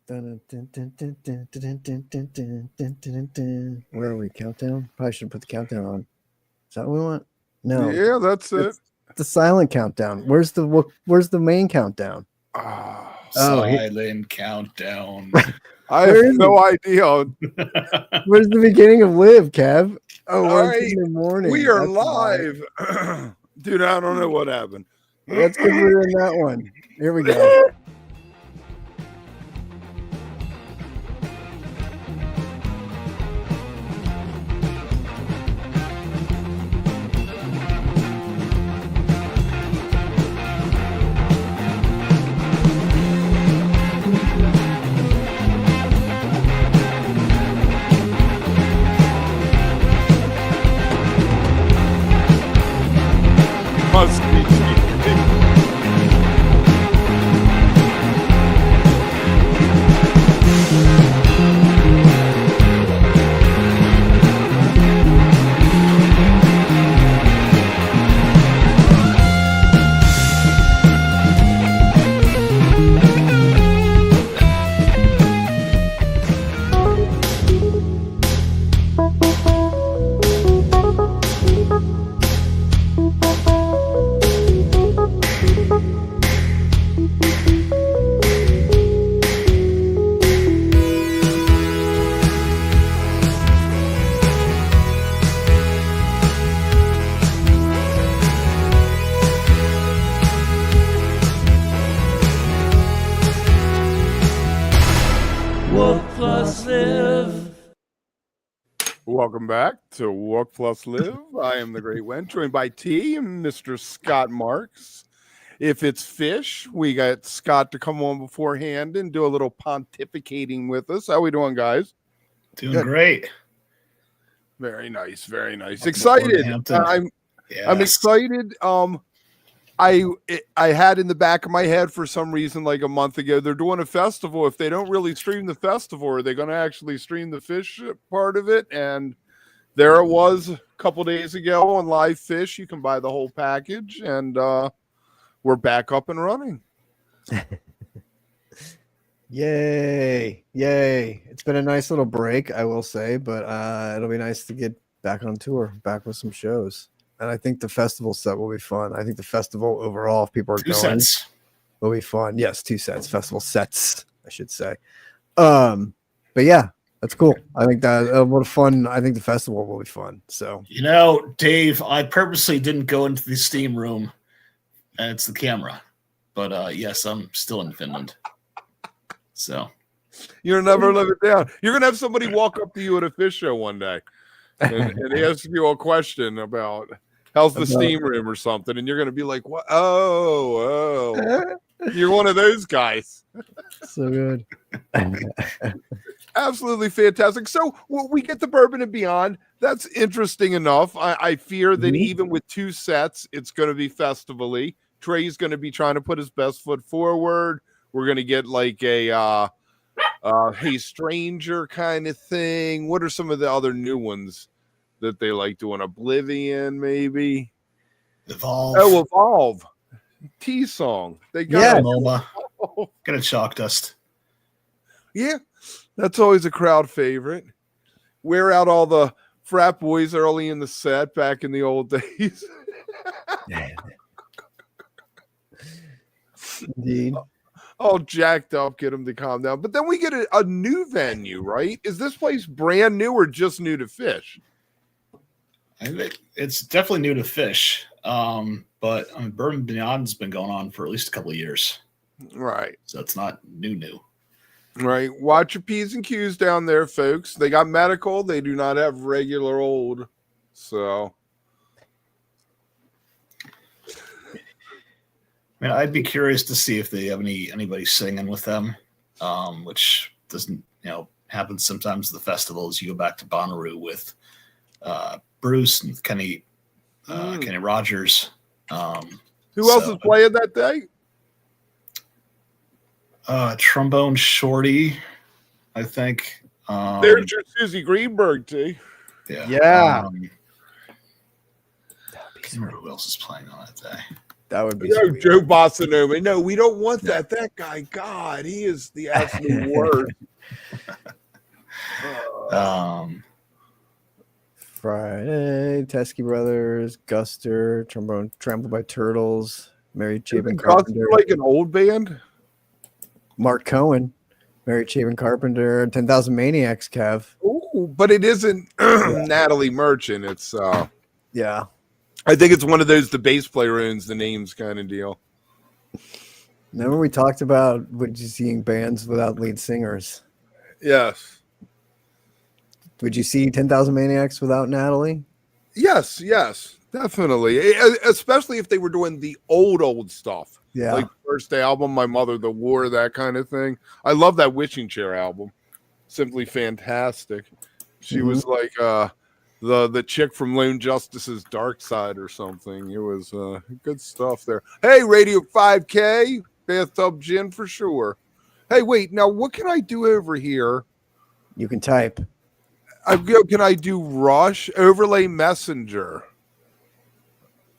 Where are we? Countdown? Probably should put the countdown on. Is that what we want? No. Yeah, that's it. The silent countdown. Where's the main countdown? Silent countdown. I have no idea. Where's the beginning of Live, Kev? Oh, All it's in the morning. We are That's live. Dude, I don't know what happened. Let's get rid of that one. Here we go. Must be cheating. Wook plus Live. Welcome back to Wook plus Live. I am the Great Wen, joined by T and Mr. Scott Marks. If it's Phish, we got Scott to come on beforehand and do a little pontificating with us. How we doing, guys? Doing Good. great. Very nice, very nice. Welcome Excited. aboard, Hampton. I'm excited. I had in the back of my head for some reason like a month ago, they're doing a festival. If they don't really stream the festival, are they going to actually stream the Phish part of it? And there it was a couple days ago on Live Phish. You can buy the whole package, and we're back up and running. Yay. It's been a nice little break, I will say, but it'll be nice to get back on tour, back with some shows. And I think the festival set will be fun. I think the festival overall, if people are Two going, sets. will be fun. Yes, 2 sets, festival sets, I should say. But yeah, that's cool. I think that what a fun. I think the festival will be fun. So You know, Dave, I purposely didn't go into the steam room, and it's the camera. But yes, I'm still in Finland. So You'll never live it down. You're going to have somebody walk up to you at a Phish show one day and ask you a question about how's the steam room or something, and you're going to be like, "What? Oh, you're one of those guys." so good. Absolutely fantastic. So we get the Bourbon and Beyond. That's interesting enough. I fear that even with 2 sets, it's going to be festival-y. Trey's going to be trying to put his best foot forward. We're going to get like a Hey Stranger kind of thing. What are some of the other new ones that they like doing? Oblivion, maybe? Evolve. Oh, Evolve. T-Song. They got MOBA. Gonna chalk dust. Yeah, that's always a crowd favorite. Wear out all the frat boys early in the set back in the old days. Indeed. All jacked up, get them to calm down. But then we get a new venue, right? Is this place brand new or just new to Phish? I think it's definitely new to Phish. But I mean, Bourbon Beyond's been going on for at least a couple of years. Right. So it's not new. Right. Watch your P's and Q's down there, folks. They got medical. They do not have regular old. So. I mean, I'd be curious to see if they have anybody singing with them, which doesn't, happen sometimes at the festivals. You go back to Bonnaroo with Bruce and Kenny Rogers. Who else is playing that day? Trombone Shorty, I think. There's your Susie Greenberg, T. Yeah. I can't remember who else is playing on that day. That would be No, sweet. Joe Bossanova. No, we don't want that. That guy, God, he is the absolute worst. Friday, Teskey Brothers, Guster, Trombone, Trampled by Turtles, Mary Chapin Isn't Guster Carpenter, like an old band? Mark Cohen, Mary Chapin Carpenter, 10,000 Maniacs, Kev. Ooh, but it isn't Natalie Merchant. It's Yeah. I think it's one of those the bass player owns the names kind of deal. Remember we talked about would you seeing bands without lead singers? Yes. Would you see 10,000 Maniacs without Natalie? Yes, definitely. Especially if they were doing the old stuff. Yeah. Like first album, My Mother, The War, that kind of thing. I love that Wishing Chair album. Simply fantastic. She was like the chick from Lone Justice's Dark Side or something. It was good stuff there. Hey, Radio 5K, Bathtub Gin for sure. Hey, wait, now what can I do over here? You can type. Can I do Rush Overlay Messenger?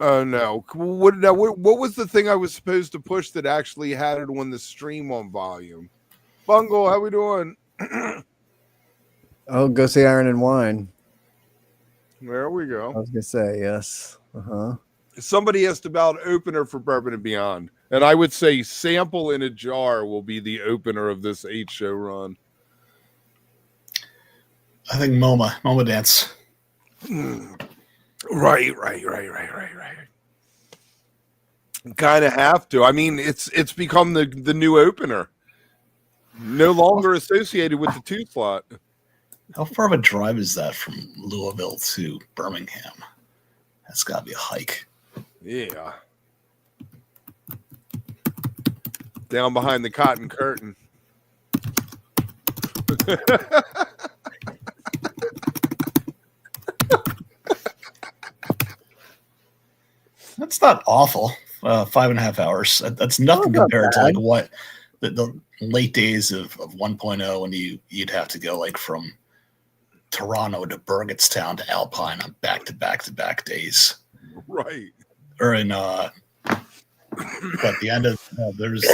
Oh no! What was the thing I was supposed to push that actually had it on the stream on volume? Bungle, how we doing? Oh, go say Iron and Wine. There we I go. was gonna say yes. Somebody asked about opener for Bourbon and Beyond, and I would say Sample in a Jar will be the opener of this 8-show run. I think MoMA Dance. Right. Kind of have to. I mean, it's become the new opener. No longer associated with the 2 slot. How far of a drive is that from Louisville to Birmingham? That's got to be a hike. Yeah. Down behind the cotton curtain. That's not awful. 5.5 hours. That's nothing compared to like what the late days of 1.0 when you'd have to go like from Toronto to Burgettstown to Alpine on back days. Right. Or in at the end of there's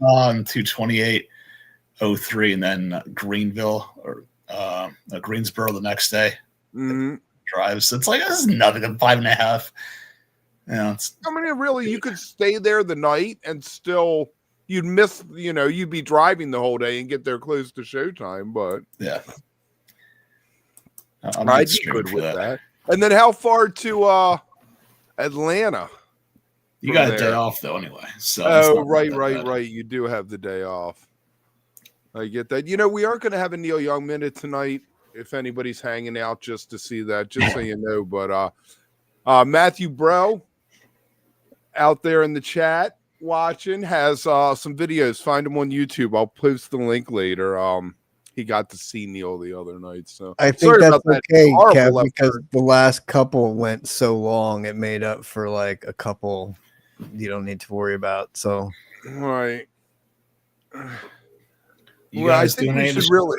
on 228.03 and then Greenville or Greensboro the next day. Drives. It's like this is nothing. 5.5. Yeah, I mean, really, you could stay there the night and still you'd miss. You'd be driving the whole day and get there close to showtime. But yeah, I'd be good with that. And then how far to Atlanta? You got a day off though, anyway. So right. You do have the day off. I get that. We aren't going to have a Neil Young minute tonight. If anybody's hanging out just to see that, just so you know. But Matthew Bro out there in the chat watching has some videos. Find him on YouTube. I'll post the link later. He got to see Neil the other night. So I think that's okay, Kev, because the last couple went so long, it made up for like a couple you don't need to worry about. So right. I think we should really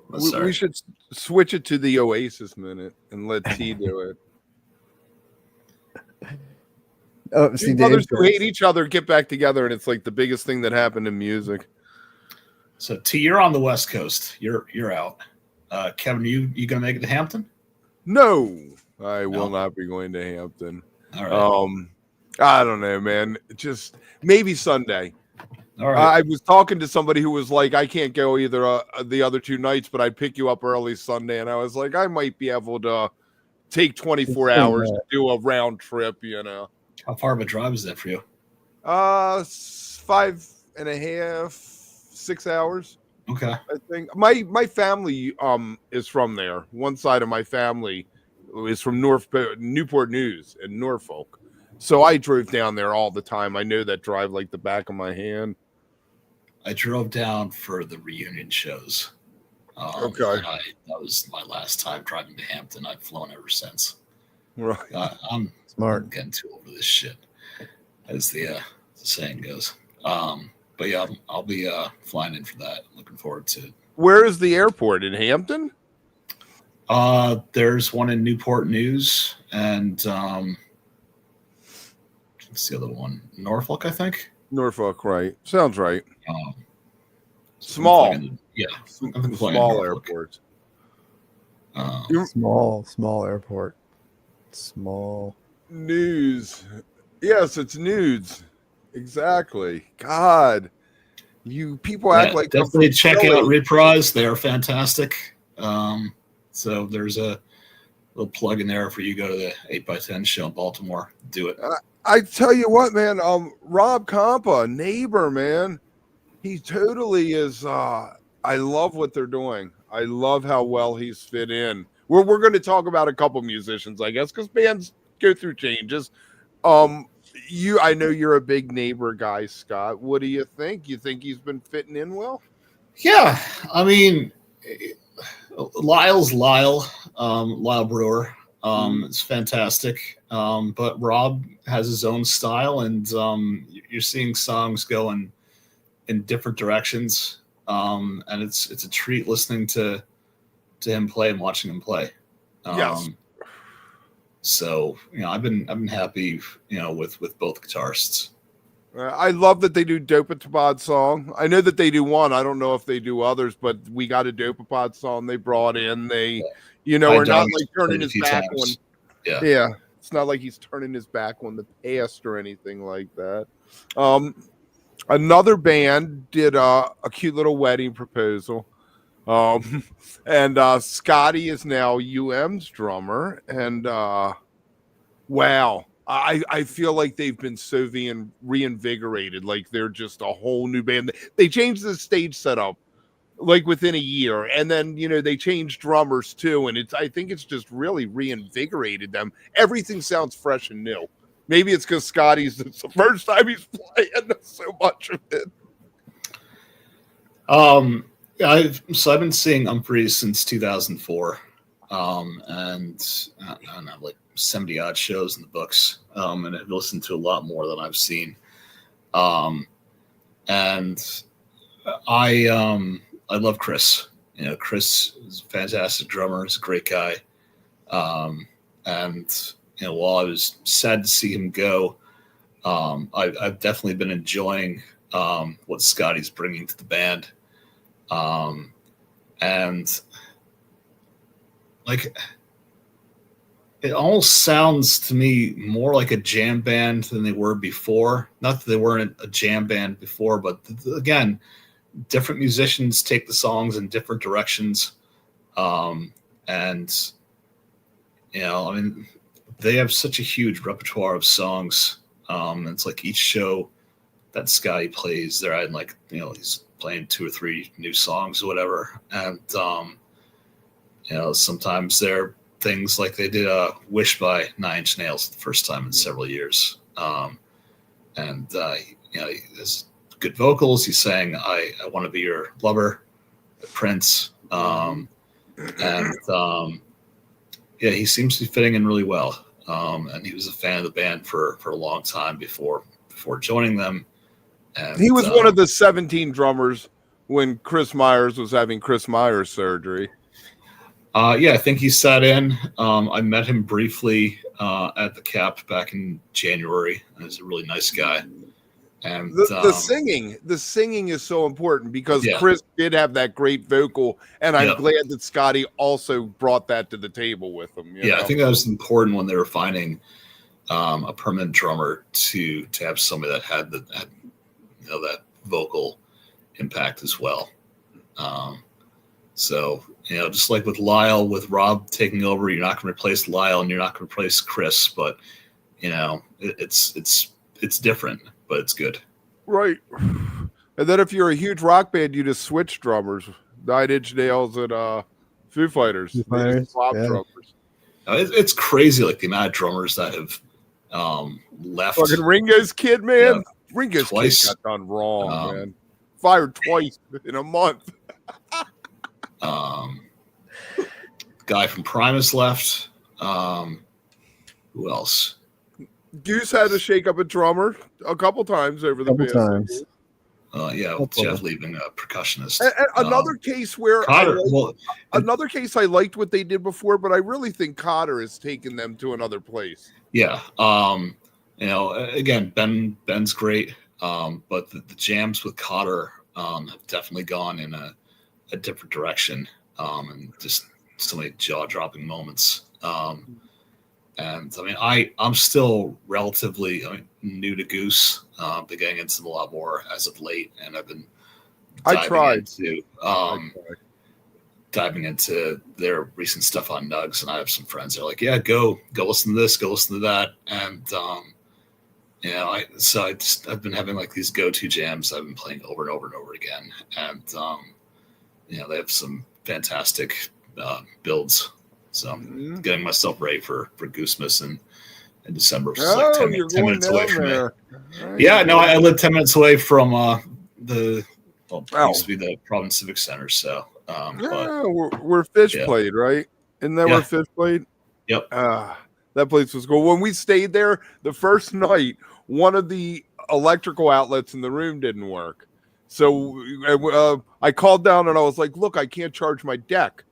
we should switch it to the Oasis minute and let T do it. Oh, see, brothers who hate each other get back together, and it's like the biggest thing that happened in music. So T, you're on the West Coast. You're out. Kevin, you gonna make it to Hampton? No, I will not be going to Hampton. All right. I don't know, man. Just maybe Sunday. All right. I was talking to somebody who was like, I can't go either the other 2 nights, but I'd pick you up early Sunday, and I was like, I might be able to take 24 hours to do a round trip. How far of a drive is that for you? 5.5, 6 hours. Okay. I think my family is from there. One side of my family is from Newport News in Norfolk. So I drove down there all the time. I know that drive like the back of my hand. I drove down for the reunion shows. Okay. That was my last time driving to Hampton. I've flown ever since. Right. I'm smart. I'm getting too old for this shit, as the saying goes. But yeah, I'll be flying in for that. Looking forward to it. Where is the airport? In Hampton? There's one in Newport News, and what's the other one? Norfolk, I think. Norfolk, right? Sounds right. Um, Small, yeah, I think small airports. You- Small airport. Small. News. Yes, it's nudes. Exactly. God, you people act like I'm definitely from check Philly. out Reprise. They are fantastic. So there's a little plug in there for you to go to the 8x10 show in Baltimore. Do it. I tell you what, man. Rob Compa, neighbor, man. He totally is. I love what they're doing. I love how well he's fit in. We're going to talk about a couple musicians, I guess, because bands go through changes. I know you're a big neighbor guy, Scott. What do you think? You think he's been fitting in well? Yeah, I mean, Lyle's Lyle, Lyle Brewer. It's fantastic. But Rob has his own style, and you're seeing songs go in different directions. And it's a treat listening to him play and watching him play. Yes. So I've been happy with both guitarists. I love that they do Dopapod song. I know that they do one. I don't know if they do others, but we got a Dopapod song they brought in. They, are not like turning his back on. Yeah. It's not like he's turning his back on the past or anything like that. Another band did a cute little wedding proposal. And Scotty is now UM's drummer. And wow. I feel like they've been so reinvigorated. Like they're just a whole new band. They changed the stage setup like within a year, and then they changed drummers too. And I think it's just really reinvigorated them. Everything sounds fresh and new. Maybe it's because it's the first time he's playing so much of it. I've been seeing Humphreys since 2004, and I don't know, like 70 odd shows in the books, and I've listened to a lot more than I've seen. And I love Chris. Chris is a fantastic drummer. He's a great guy. And while I was sad to see him go, I've definitely been enjoying what Scotty's bringing to the band. And like, it almost sounds to me more like a jam band than they were before. Not that they weren't a jam band before, but again, different musicians take the songs in different directions. And I mean, they have such a huge repertoire of songs. It's like each show that Scotty plays, they're adding he's playing 2 or 3 new songs or whatever. And, sometimes they're things like they did a Wish by 9 Inch Nails the first time in several years. He has good vocals. He sang I Want to Be Your Lover, Prince. He seems to be fitting in really well. And he was a fan of the band for a long time before joining them. And he was one of the 17 drummers when Chris Myers was having Chris Myers surgery. I think he sat in. I met him briefly at the Cap back in January. He's a really nice guy. And the singing is so important because Chris did have that great vocal, and I'm glad that Scotty also brought that to the table with him. I think that was important when they were finding a permanent drummer to have somebody that had that vocal impact as well. Just like with Lyle, with Rob taking over, you're not going to replace Lyle and you're not going to replace Chris, but it's different, but it's good. Right. And then if you're a huge rock band, you just switch drummers. 9 Inch Nails and Foo Fighters. Drummers. It's crazy, like the amount of drummers that have left. Fucking Ringo's kid, man. Yeah, Ringo's twice. kid got done wrong, man. Fired twice in a month. Guy from Primus left. Who else? Goose had to shake up a drummer a couple times over the band. Times. Jeff leaving a percussionist. And another case where Cotter, another case I liked what they did before, but I really think Cotter has taken them to another place. Yeah. Again, Ben's great, but the jams with Cotter have definitely gone in a different direction, and just so many jaw-dropping moments. And I mean, I'm still relatively new to Goose. Been getting into them a lot more as of late, and I've been diving into their recent stuff on Nugs. And I have some friends that are like, "Yeah, go listen to this, go listen to that," and I've been having like these go-to jams I've been playing over and over and over again, and they have some fantastic builds. So I'm getting myself ready for Goosemas in December. Which is like 10 minutes away from it. Yeah, no, I live 10 minutes away from it used to be the Providence Civic Center. So where Phish played, right? Isn't that where Phish played? Yep. That place was cool. When we stayed there the first night, one of the electrical outlets in the room didn't work. So I called down and I was like, "Look, I can't charge my deck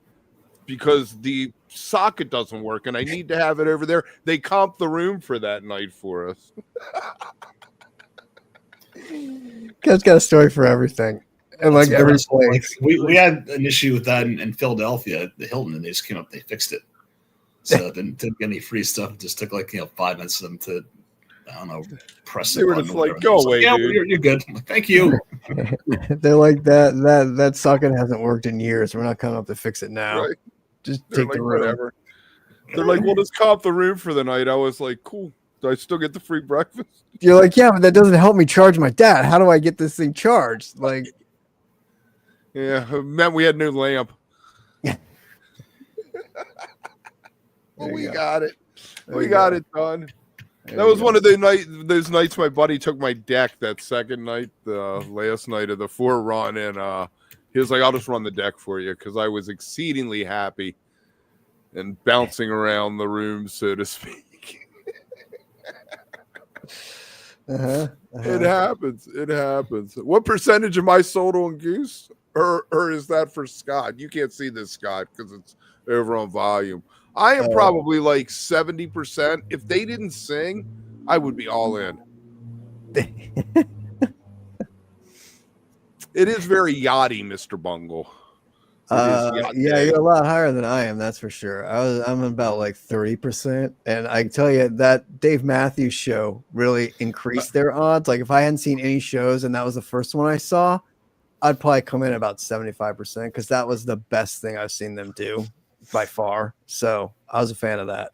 because the socket doesn't work and I need to have it over there." They comped the room for that night for us. Guys got a story for everything. And like every place. We had an issue with that in Philadelphia at the Hilton, and they just came up, they fixed it. So didn't get any free stuff. It just took 5 minutes for them to, I don't know, press it. They were just like, "Go away, dude. You're good." I'm like, "Thank you." They're like, that socket hasn't worked in years. We're not coming up to fix it now. Right. Just take the room. Whatever. They're like, "We'll just comp the room for the night." I was like, "Cool. Do I still get the free breakfast?" You're like, "Yeah, but that doesn't help me charge my dad. How do I get this thing charged?" Like, yeah, it meant we had no lamp. Well, we got it. We got it done. That was one of those nights my buddy took my deck that second night, the last night of the 4 run, and he was like, "I'll just run the deck for you," because I was exceedingly happy and bouncing around the room, so to speak. It happens. It happens. What percentage am I sold on Goose? Or is that for Scott? You can't see this, Scott, because it's over on volume. I am probably like 70%. If they didn't sing, I would be all in. It is very yachty, Mr. Bungle. Yeah, you're a lot higher than I am, that's for sure. I'm about like 30%, and I can tell you that Dave Matthews show really increased their odds. Like if I hadn't seen any shows and that was the first one I saw, I'd probably come in about 75% because that was the best thing I've seen them do by far. So I was a fan of that.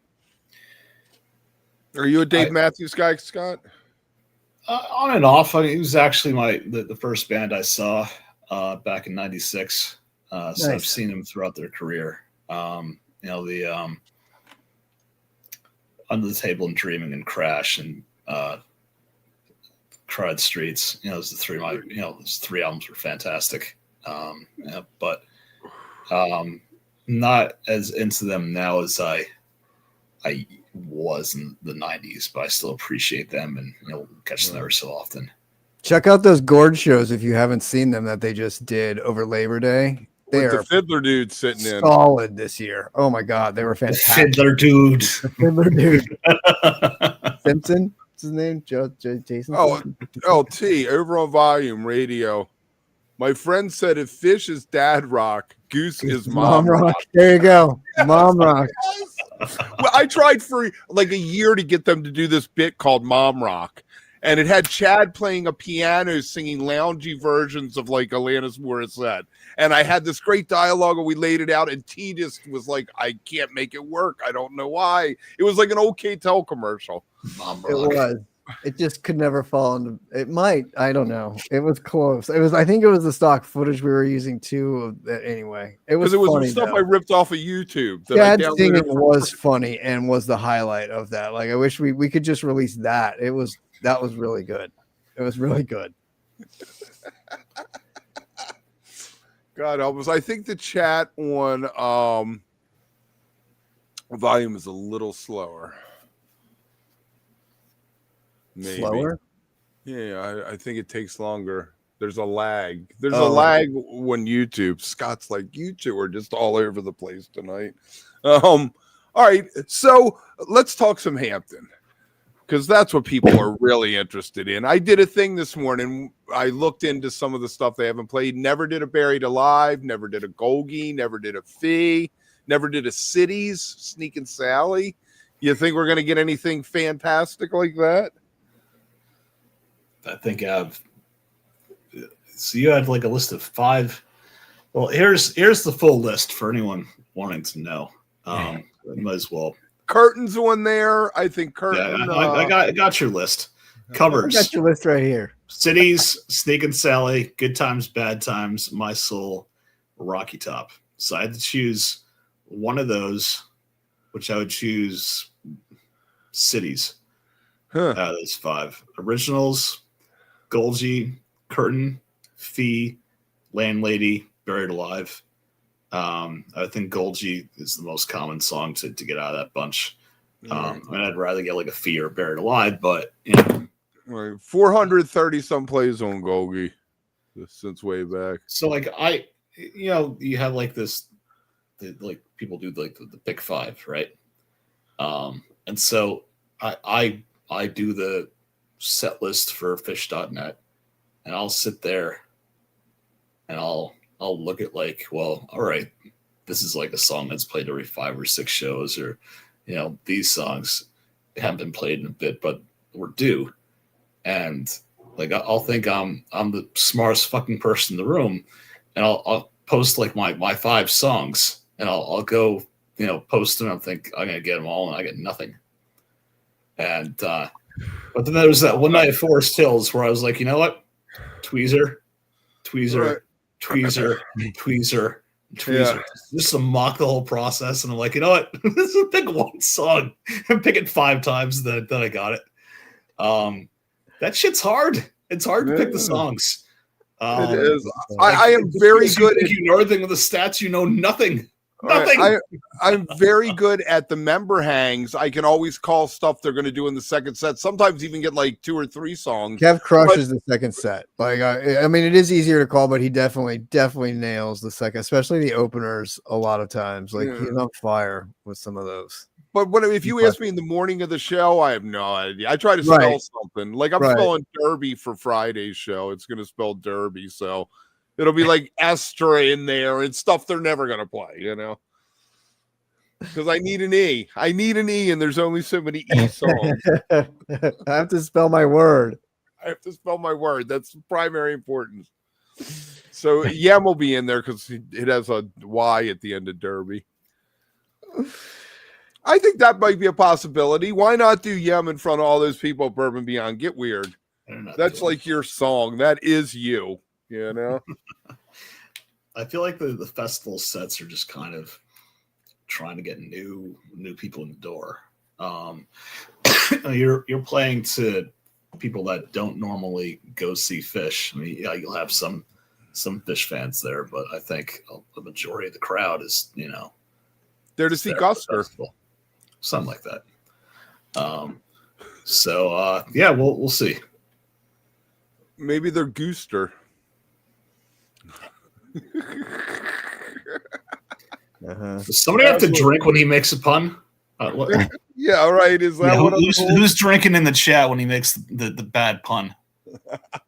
Are you a Dave Matthews guy, Scott? On and off. I mean, it was actually the first band I saw back in '96. Nice. So I've seen them throughout their career. The Under the Table and Dreaming and Crash and Crowded Streets. Those those 3 albums were fantastic. But not as into them now as I was in the '90s, but I still appreciate them and catch them every so often. Check out those Gorge shows if you haven't seen them that they just did over Labor Day. They With are the Fiddler dude sitting in solid this year. Oh my god, they were fantastic. Fiddler dude. The Fiddler dude. Simpson, what's his name? Jason. T over on Volume Radio. My friend said if Phish is dad rock, Goose is mom rock. There you go, mom rock. Well, I tried for like a year to get them to do this bit called Mom Rock. And it had Chad playing a piano, singing loungy versions of like Alanis Morissette. And I had this great dialogue and we laid it out. And T just was like, "I can't make it work. I don't know why." It was like an OK-Tel commercial. It was. It just could never fall into. It might. I don't know. It was close. It was. I think it was the stock footage we were using too. Anyway, it was. Because it was funny, stuff though. I ripped off of YouTube. Chad singing was funny and was the highlight of that. Like I wish we could just release that. That was really good. It was really good. God help us. I think the chat on Volume is a little slower. Maybe. Slower? Yeah, I think it takes longer. There's a lag. There's a lag when YouTube. Scott's like, "You two are just all over the place tonight." All right, so let's talk some Hampton. because that's what people are really interested in. I did a thing this morning. I looked into some of the stuff they haven't played. Never did a Buried Alive, never did a Golgi, never did a Fee, never did a Cities, Sneakin' Sally. You think we're going to get anything fantastic like that? I think so you had like a list of 5. Well, here's the full list for anyone wanting to know. Might as well. Curtain's on there. I think Curtain. Yeah, I got your list. Covers. I got your list right here. Cities, Sneakin' Sally, Good Times, Bad Times, My Soul, Rocky Top. So I had to choose one of those, which I would choose Cities out of those 5. Originals, Golgi, Curtain, Fee, Landlady, Buried Alive. I think Golgi is the most common song to get out of that bunch. I mean, I'd rather get like a Fee or Buried Alive, but you know. Right. 430 some plays on Golgi since way back. So like you have like this, like people do like the pick 5, right? And so I do the set list for Phish.net, and I'll sit there and I'll look at like, well, all right, this is like a song that's played every 5 or 6 shows, or you know, these songs haven't been played in a bit, but we're due. And like I'll think I'm the smartest fucking person in the room, and I'll post like my 5 songs, and I'll go, you know, post them. And think I'm gonna get them all, and I get nothing. And but then there was that one night at Forest Hills where I was like, you know what, tweezer, Right. tweezer, yeah. Just to mock the whole process. And I'm like, you know what, this is pick one song and pick it 5 times. Then I got it. That shit's hard. It's hard to pick the songs. It is. I am very good at you know everything with the stats. You know nothing. Nothing. I'm very good at the member hangs. I can always call stuff they're going to do in the second set. Sometimes even get like 2 or 3 songs. Kev crushes the second set. Like I mean, it is easier to call, but he definitely nails the second, especially the openers. A lot of times, like he's on fire with some of those. But if you ask me in the morning of the show, I have no idea. I try to spell something. Like I'm spelling Derby for Friday's show. It's going to spell Derby, so it'll be like Esther in there and stuff they're never going to play, you know? Because I need an E. And there's only so many E songs. I have to spell my word. That's primary importance. So Yem will be in there because it has a Y at the end of Derby. I think that might be a possibility. Why not do Yem in front of all those people at Bourbon Beyond? Get weird. That's like your song. That is you, you know? I feel like the festival sets are just kind of trying to get new people in the door. You're playing to people that don't normally go see Phish. I mean, yeah, you'll have some Phish fans there, but I think the majority of the crowd is, you know, there to see Guster. Something like that. Yeah, we'll see. Maybe they're Gooster. Does somebody have to drink when he makes a pun? Yeah, right. Is that who's drinking in the chat when he makes the bad pun?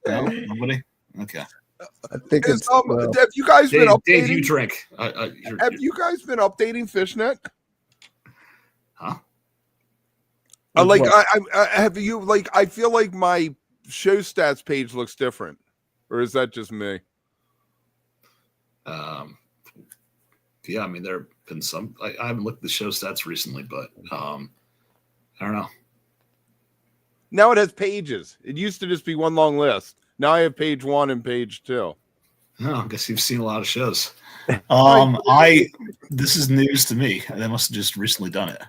No? Nobody? Okay. I think it's have you guys been updating? Dave, you drink. Have you guys been updating Fishnet? Huh? Have you like? I feel like my show stats page looks different, or is that just me? Yeah, I mean there have been some. I haven't looked at the show stats recently, but I don't know. Now it has pages. It used to just be one long list. Now I have page 1 and page 2. No, I guess you've seen a lot of shows. This is news to me. They must have just recently done it.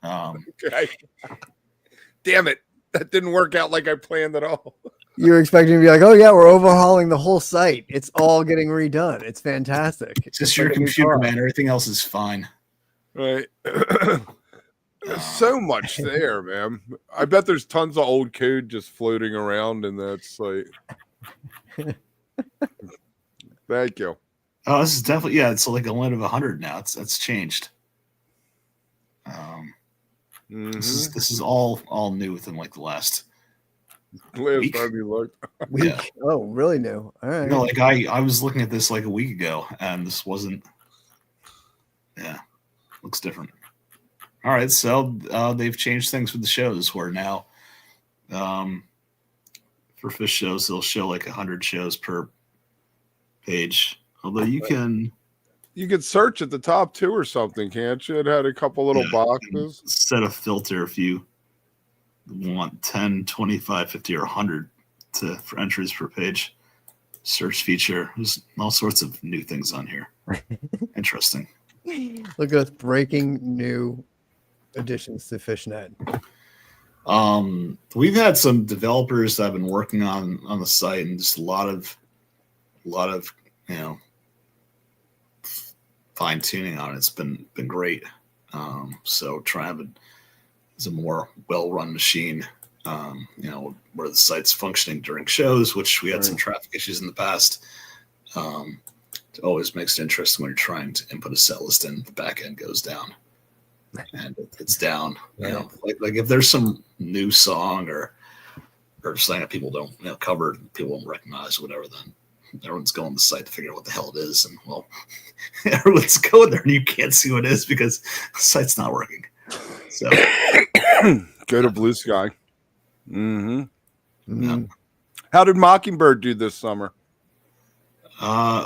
Okay. Damn it. That didn't work out like I planned at all. You're expecting to be like, oh yeah, we're overhauling the whole site. It's all getting redone. It's fantastic. It's just your computer, man. Everything else is fine. Right. So much there, man. I bet there's tons of old code just floating around in that site. Thank you. Oh, this is definitely, it's like a limit of 100 now. That's changed. This is all new within like the last week. Time you looked. Week. Yeah. Oh, really new. All right. You know, like I was looking at this like a week ago, and this wasn't. Yeah, looks different. All right, so they've changed things with the shows. Where now, for Phish shows, they'll show like 100 shows per page. Although you can search at the top too or something, can't you? It had a couple little boxes. Set a filter if you want 10, 25, 50, or 100 for entries per page. Search feature. There's all sorts of new things on here. Interesting. Look at us breaking new additions to Fishnet. We've had some developers that have been working on the site, and just a lot of fine tuning on it. It's been great. So try to have a more well run machine. Where the site's functioning during shows, which we had some traffic issues in the past. It always makes it interesting when you're trying to input a set list and the back end goes down, and it's down. Right. Like if there's some new song or something that people don't cover, people don't recognize, or whatever, then everyone's going to the site to figure out what the hell it is, and well, everyone's going there and you can't see what it is because the site's not working. So go to Blue Sky. Mm-hmm. yeah. How did Mockingbird do this summer?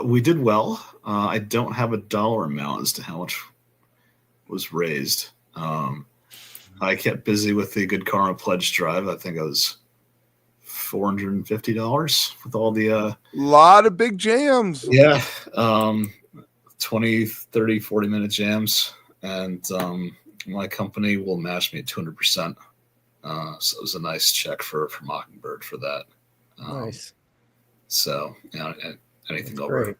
We did well. I don't have a dollar amount as to how much was raised. I kept busy with the Good Karma Pledge Drive. I think I was $450 with all the lot of big jams. 20, 30, 40-minute jams. And my company will match me at 200%. So it was a nice check for Mockingbird for that. Nice. So, anything over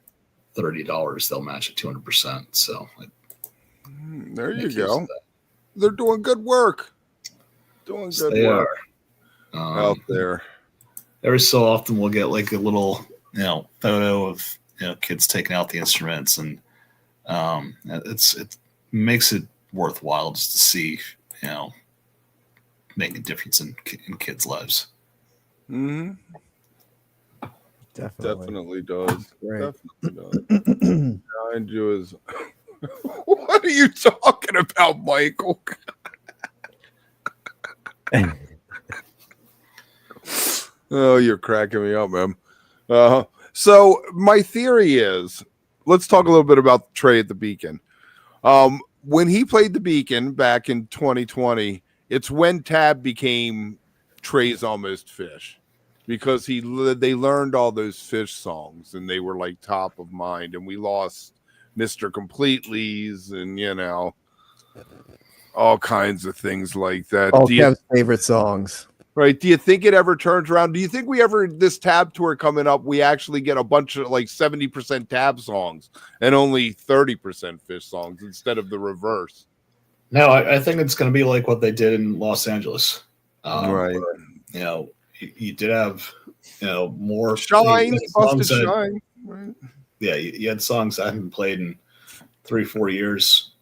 $30, they'll match at 200%. So there you go. They're doing good work. Doing good work out there. Every so often we'll get like a little, photo of kids taking out the instruments, and it makes it worthwhile just to see, make a difference in kids' lives. Mm-hmm. Definitely does. Right. Definitely does. Behind you is. What are you talking about, Michael? Oh, you're cracking me up, man. So my theory is, let's talk a little bit about Trey at the Beacon. When he played the Beacon back in 2020, it's when Tab became Trey's Almost Phish, because they learned all those Phish songs and they were like top of mind, and we lost Mr. Completely's and all kinds of things like that. All Tab's favorite songs. Right. Do you think it ever turns around? Do you think this Tab tour coming up, we actually get a bunch of like 70% Tab songs and only 30% Phish songs instead of the reverse? No, I think it's going to be like what they did in Los Angeles. Right. Where, you did have, more Shine, Busted Shine. Right. Yeah, you had songs I haven't played in 3-4 years.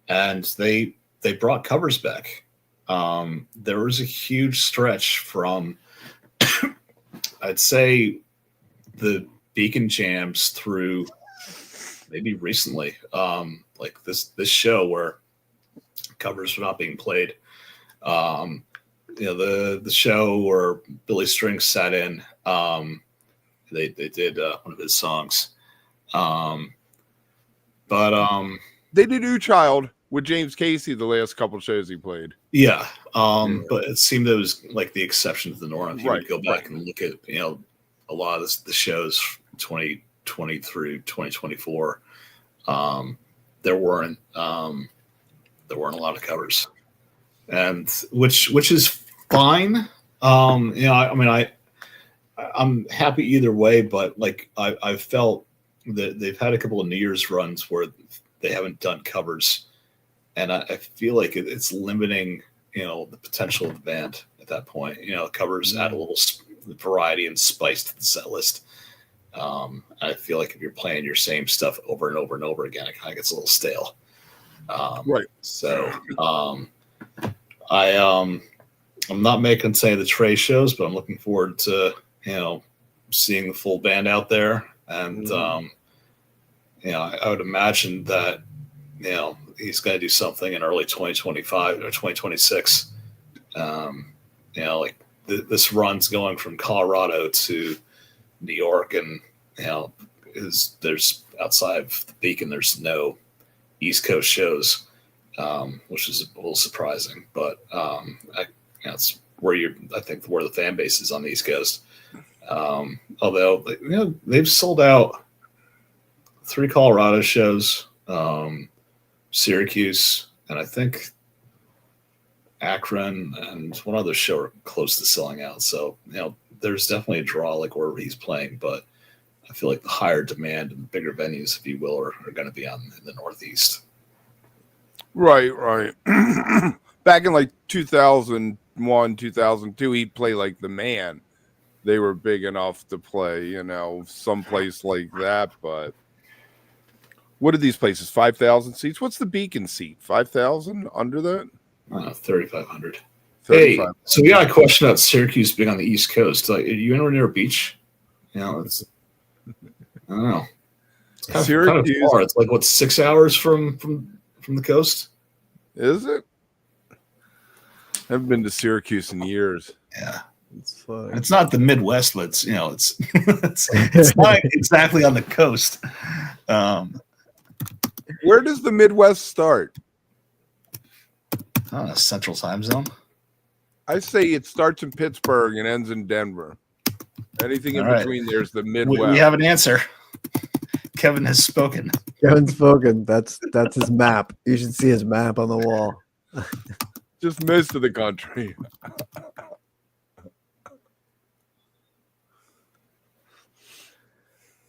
And they brought covers back. There was a huge stretch from, I'd say, the Beacon jams through maybe recently, like this show where covers were not being played. The show where Billy Strings sat in, they did one of his songs, but they did "Ooh Child" with James Casey the last couple shows he played. Yeah. But it seemed it was like the exception to the norm. If you would go back and look at, a lot of the shows 2020 through 2024, there weren't a lot of covers, and which is fine. I'm happy either way, but like I've felt that they've had a couple of New Year's runs where they haven't done covers, and I feel like it's limiting, the potential of the band at that point. Covers add a little variety and spice to the set list. I feel like if you're playing your same stuff over and over and over again, it kind of gets a little stale. Right. So I'm not making say the Trey shows, but I'm looking forward to seeing the full band out there, and I would imagine that he's going to do something in early 2025 or 2026. Like this run's going from Colorado to New York, and there's outside of the Beacon, there's no East Coast shows, which is a little surprising, but that's where I think where the fan base is on the East Coast. Although they've sold out 3 Colorado shows, Syracuse, and I think Akron and one other show are close to selling out. So there's definitely a draw like wherever he's playing, but I feel like the higher demand and bigger venues, if you will, are going to be in the Northeast. Right. Back in like 2001, 2002, he'd play like the Man. They were big enough to play, someplace like that. But what are these places? 5,000 seats? What's the Beacon seat? 5,000? Under that? 3,500. Hey, so we got a question about Syracuse being on the East Coast. Like, are you anywhere near a beach? I don't know. It's kind of far. It's like 6 hours from the coast. Is it? I haven't been to Syracuse in years. Yeah, it's not the Midwest, but it's it's not exactly on the coast. Where does the Midwest start? Central Time Zone. I say it starts in Pittsburgh and ends in Denver. Anything in between there's the Midwest. We have an answer. Kevin has spoken. Kevin's spoken. That's his map. You should see his map on the wall. Just most of the country.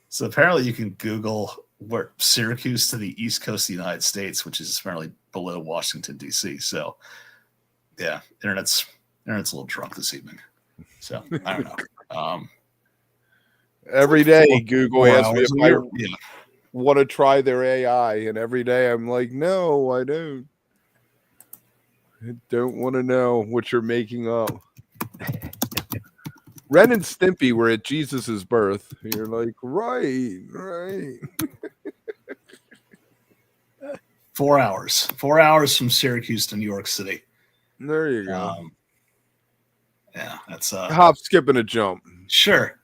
So apparently you can Google where Syracuse to the East Coast of the United States, which is apparently below Washington, D.C. So yeah, internet's a little drunk this evening. So I don't know. Every day Google asks me if I want to try their AI, and every day I'm like, no, I don't. I don't want to know what you're making up. Ren and Stimpy were at Jesus's birth. You're like, right. 4 hours. 4 hours from Syracuse to New York City. There you go. Yeah, that's hop, skip, and a jump. Sure.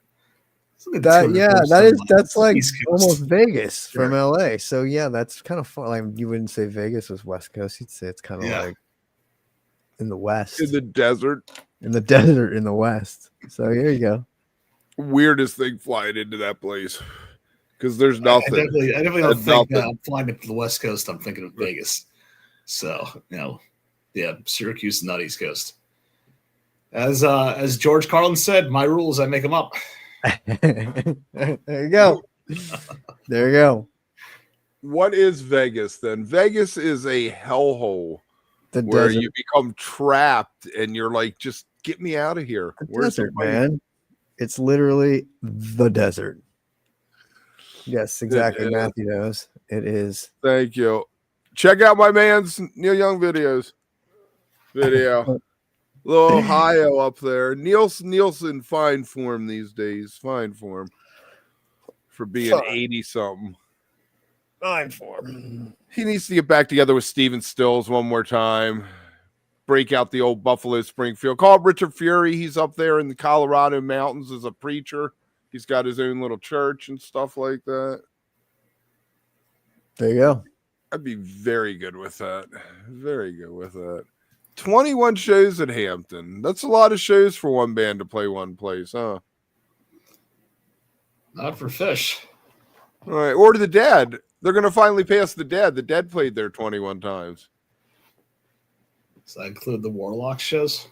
That's like almost Vegas from LA. So yeah, that's kind of fun. Like you wouldn't say Vegas was West Coast. You'd say it's kind of like in the West, in the desert, in the West. So here you go. Weirdest thing flying into that place because there's nothing. I definitely don't think I'm flying up to the West Coast. I'm thinking of Vegas. So Syracuse is not East Coast. As George Carlin said, my rules, I make them up. There you go. There you go. What is Vegas then? Vegas is a hellhole where desert. You become trapped and you're like, just get me out of here. Where's desert, man? It's literally the desert. Yes, exactly. Matthew knows. It is. Thank you. Check out my man's Neil Young video. Little Ohio up there. Neil's in fine form these days. Fine form for being 80-something. Fine form. He needs to get back together with Steven Stills one more time. Break out the old Buffalo Springfield. Call up Richard Fury. He's up there in the Colorado mountains as a preacher. He's got his own little church and stuff like that. There you go. I'd be very good with that. Very good with that. 21 shows at Hampton. That's a lot of shows for one band to play one place, huh? Not for Phish. All right. Or the Dead. They're going to finally pass the Dead. The Dead played there 21 times. Does that include the Warlock shows?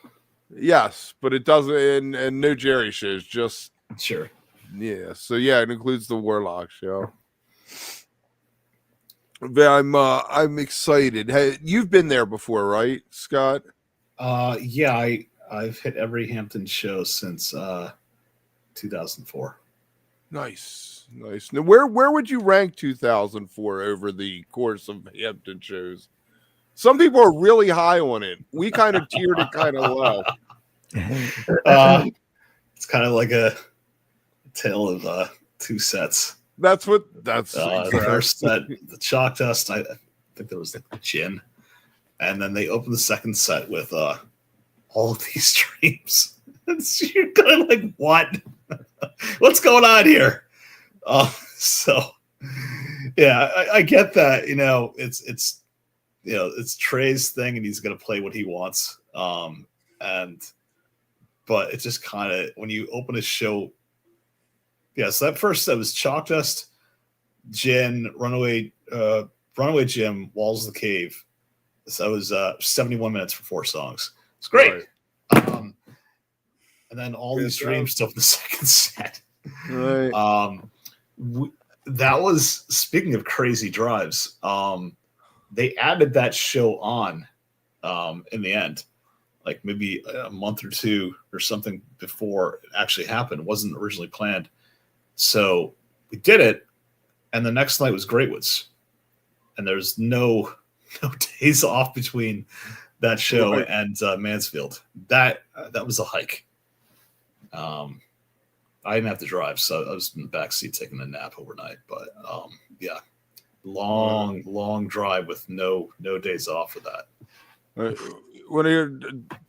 Yes, but it doesn't. And no Jerry shows. Just sure. Yeah. So yeah, it includes the Warlock show. I'm excited. Hey, you've been there before, right, Scott? Yeah, I've hit every Hampton show since 2004. Nice. Now, where would you rank 2004 over the course of Hampton shows? Some people are really high on it. We kind of tiered it kind of low. It's kind of like a tale of two sets. That's The first set, the chalk dust. I think there was like gin, and then they opened the second set with all of these dreams. You're kind of like, what? What's going on here? So yeah, I get that. It's Trey's thing, and he's going to play what he wants. But it's just kind of when you open a show. Yeah, so that first set was Chalk Dust, Gin, Runaway Jim, Walls of the Cave. So that was 71 minutes for 4 songs. It's great. Right. And then all these dream stuff in the second set. Right. That was, speaking of crazy drives, they added that show on in the end, like maybe a month or two or something before it actually happened. It wasn't originally planned. So we did it, and the next night was Greatwoods, and there's no days off between that show and Mansfield. That was a hike. I didn't have to drive, so I was in the backseat taking a nap overnight. But yeah, long drive with no days off for that. When I hear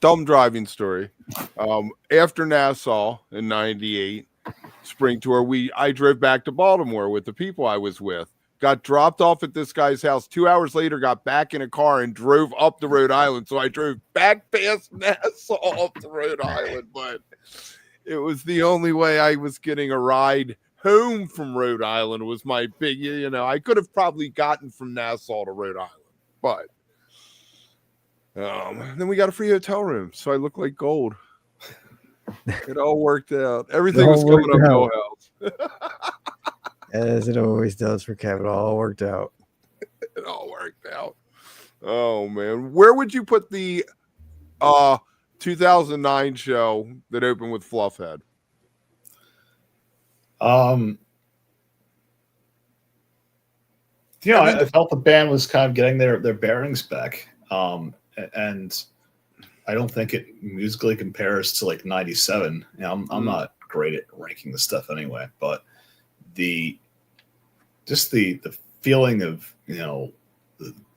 dumb driving story, after Nassau in '98. Spring tour, I drove back to Baltimore with the people I was with, got dropped off at this guy's house. 2 hours later, got back in a car and drove up to Rhode Island. So I drove back past Nassau up to Rhode Island, but it was the only way I was getting a ride home from Rhode Island. Was my big, I could have probably gotten from Nassau to Rhode Island, but then we got a free hotel room, so I look like gold. It all worked out. Everything was coming up no house. As it always does for Kev. It all worked out. It all worked out. Oh man. Where would you put the 2009 show that opened with Fluffhead? I felt the band was kind of getting their bearings back. And I don't think it musically compares to like 97. I'm not great at ranking the stuff anyway, but the feeling of, the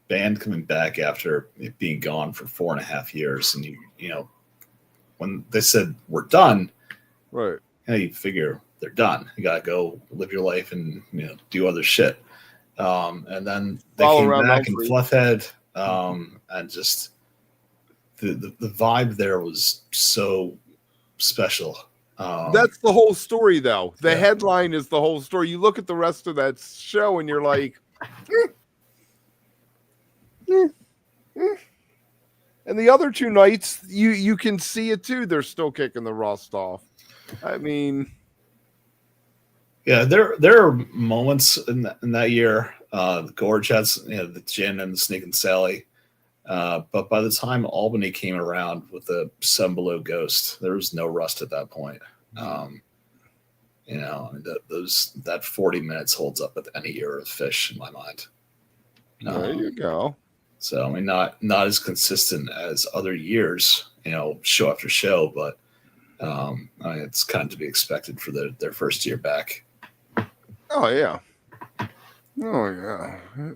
band coming back after it being gone for 4.5 years. And when they said we're done, right. You figure they're done. You got to go live your life and, do other shit. And then they came back and Fluffhead, and just, the vibe there was so special. That's the whole story, though. The headline is the whole story. You look at the rest of that show, and you're like, And the other 2 nights, you can see it too. They're still kicking the rust off. I mean, yeah, there are moments in that year. The Gorge has the Gin and the Sneak and Sally. But by the time Albany came around with the Seven Below Ghost, there was no rust at that point. That 40 minutes holds up with any year of Phish in my mind. There you go. So I mean, not as consistent as other years, show after show, but it's kind of to be expected for their first year back. Oh yeah.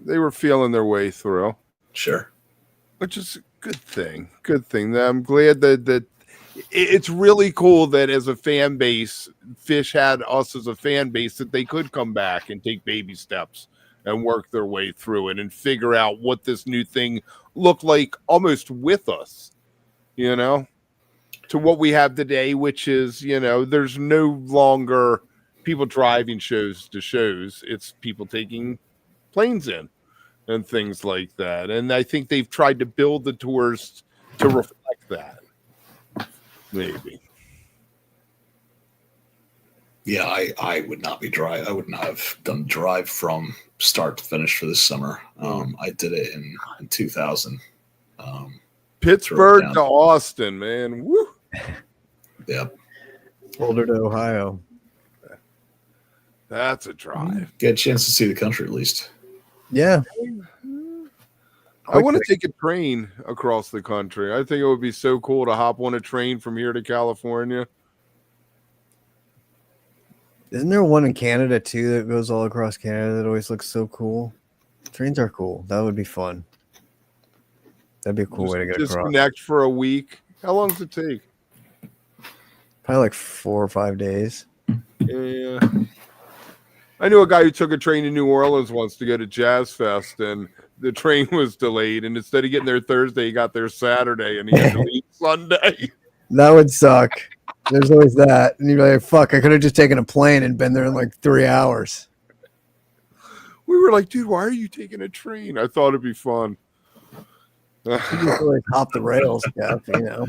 They were feeling their way through. Sure. Which is a good thing. Good thing. I'm glad that it's really cool that as a fan base, Phish had us as a fan base, that they could come back and take baby steps and work their way through it and figure out what this new thing looked like almost with us, to what we have today, which is, there's no longer people driving shows to shows. It's people taking planes in and things like that. And I think they've tried to build the tours to reflect that. Maybe. Yeah, I would not be drive. I would not have done drive from start to finish for this summer. I did it in 2000. Pittsburgh to Austin, man. Woo. Yep. Boulder to Ohio. That's a drive. Get a chance to see the country at least. Yeah. I want to take a train across the country. I think it would be so cool to hop on a train from here to California. Isn't there one in Canada too that goes all across Canada that always looks so cool? Trains are cool. That would be fun. That'd be a cool way to get across. Disconnect for a week. How long does it take? Probably like 4 or 5 days. Yeah. I knew a guy who took a train to New Orleans once to go to Jazz Fest, and the train was delayed. And instead of getting there Thursday, he got there Saturday, and he had to leave Sunday. That would suck. There's always that. And you're like, fuck, I could have just taken a plane and been there in like 3 hours. We were like, dude, why are you taking a train? I thought it'd be fun. You just like hop the rails, Jeff, you know.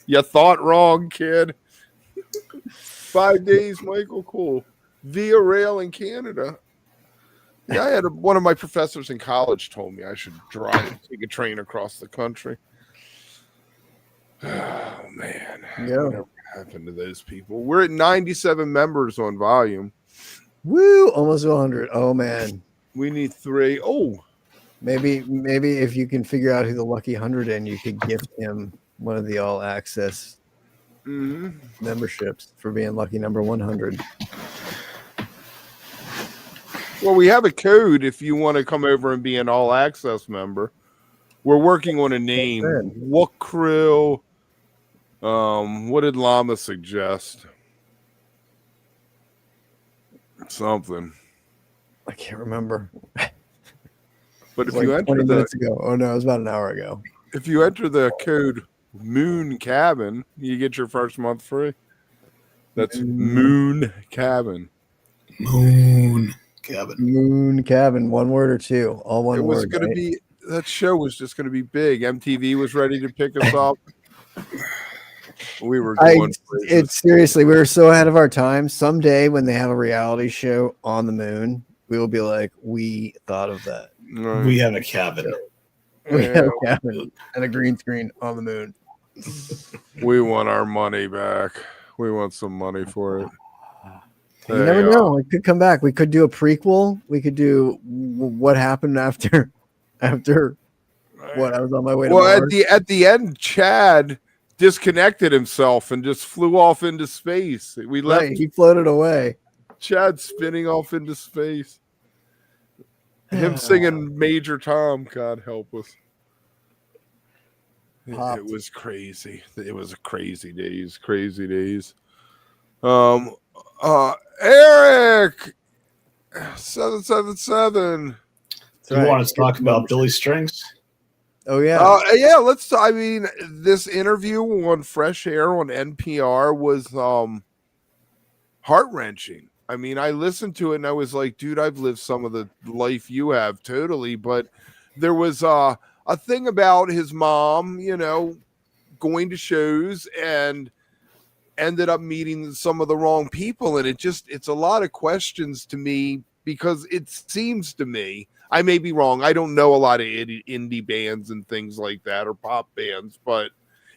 You thought wrong, kid. 5 days, Michael. Cool. Via rail in Canada. Yeah, I had one of my professors in college told me I should take a train across the country. Oh man, Yeah. Whatever happened to those people? We're at 97 members on volume. Woo, almost 100. Oh man, we need 3. Oh, maybe if you can figure out who the lucky 100 and you could gift him one of the all access memberships for being lucky number 100. Well, we have a code if you want to come over and be an all access member. We're working on a name. Wook Crew. What did Llama suggest? Something. I can't remember. But if like you enter 20 minutes ago. Oh no, it was about an hour ago. If you enter the code Moon Cabin, you get your first month free. That's Moon Cabin. Moon Cabin. Moon Cabin. One word or two? All one word. It was going to be, that show was just going to be big. MTV was ready to pick us up. We were going. It's seriously, we were so ahead of our time. Someday when they have a reality show on the moon, we will be like, we thought of that. Right. We have a cabin. We have a cabin and a green screen on the moon. We want our money back. We want some money for it. You never know. It could come back. We could do a prequel. We could do what happened after what I was on my way to Mars. At the end, Chad disconnected himself and just flew off into space. We left. Right, he floated away. Chad spinning off into space. Him singing Major Tom. God help us. It was crazy. It was crazy days. Crazy days. Eric 777. Do you want to talk about Billy Strings? Oh yeah. Yeah, let's. I mean, this interview on Fresh Air on NPR was heart-wrenching. I mean, I listened to it and I was like, dude, I've lived some of the life you have, totally. But there was a thing about his mom, you know, going to shows and ended up meeting some of the wrong people. And it's a lot of questions to me, because it seems to me, I may be wrong, I don't know a lot of indie bands and things like that, or pop bands, but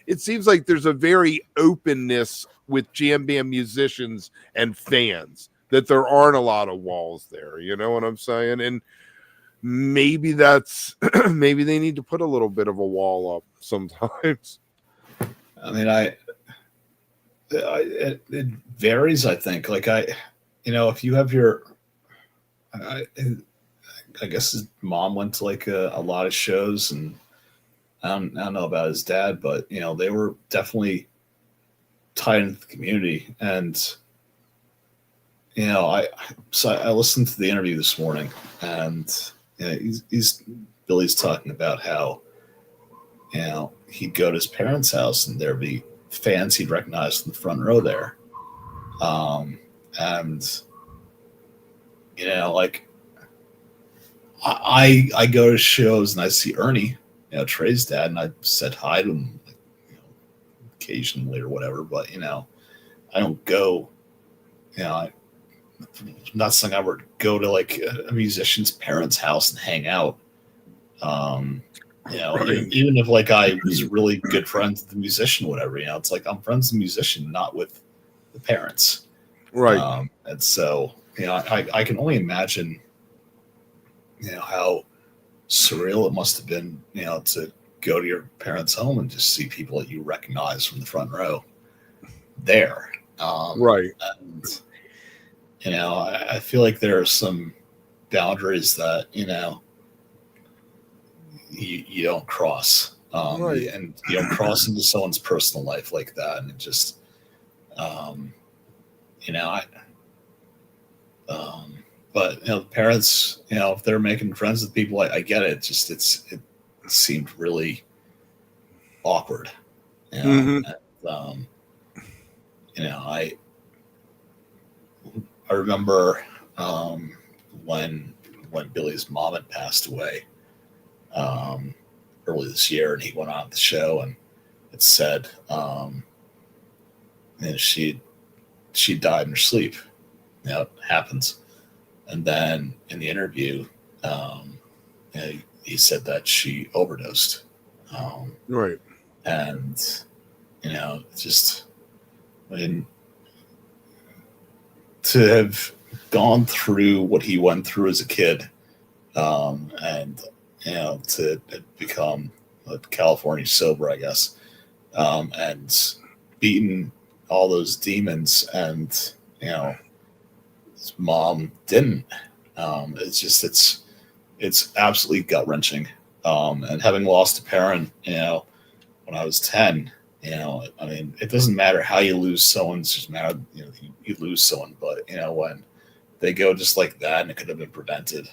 it seems like there's a very openness with jam band musicians and fans, that there aren't a lot of walls there. You know what I'm saying? And maybe that's maybe they need to put a little bit of a wall up sometimes. I mean, it varies, I think. Like if you have your, I guess his mom went to like a lot of shows, and I don't know about his dad, but they were definitely tied into the community. And I listened to the interview this morning, and Billy's talking about how he'd go to his parents' house and there'd be fans he'd recognize in the front row there, and like I go to shows and I see Ernie, Trey's dad, and I said hi to him occasionally or whatever, but I don't go. I'm not saying I would go to like a musician's parents' house and hang out. Right. Even if like I was really good friends with the musician, whatever, it's like I'm friends with the musician, not with the parents. Right. And so, I can only imagine, how surreal it must have been, to go to your parents' home and just see people that you recognize from the front row there. Right. And, I feel like there are some boundaries that, you don't cross. Right. And you don't cross into someone's personal life like that. And it just, but the parents, if they're making friends with people, I get it. It seemed really awkward. Mhm. And, I remember when Billy's mom had passed away early this year, and he went on the show, and it said she died in her sleep. It happens. And then in the interview, he said that she overdosed. Right. And just, I mean, to have gone through what he went through as a kid, and to become a California sober, I guess, and beaten all those demons, and his mom didn't. It's absolutely gut wrenching. And having lost a parent, when I was 10, I mean, it doesn't matter how you lose someone. It's just matter, you lose someone, but when they go just like that, and it could have been prevented.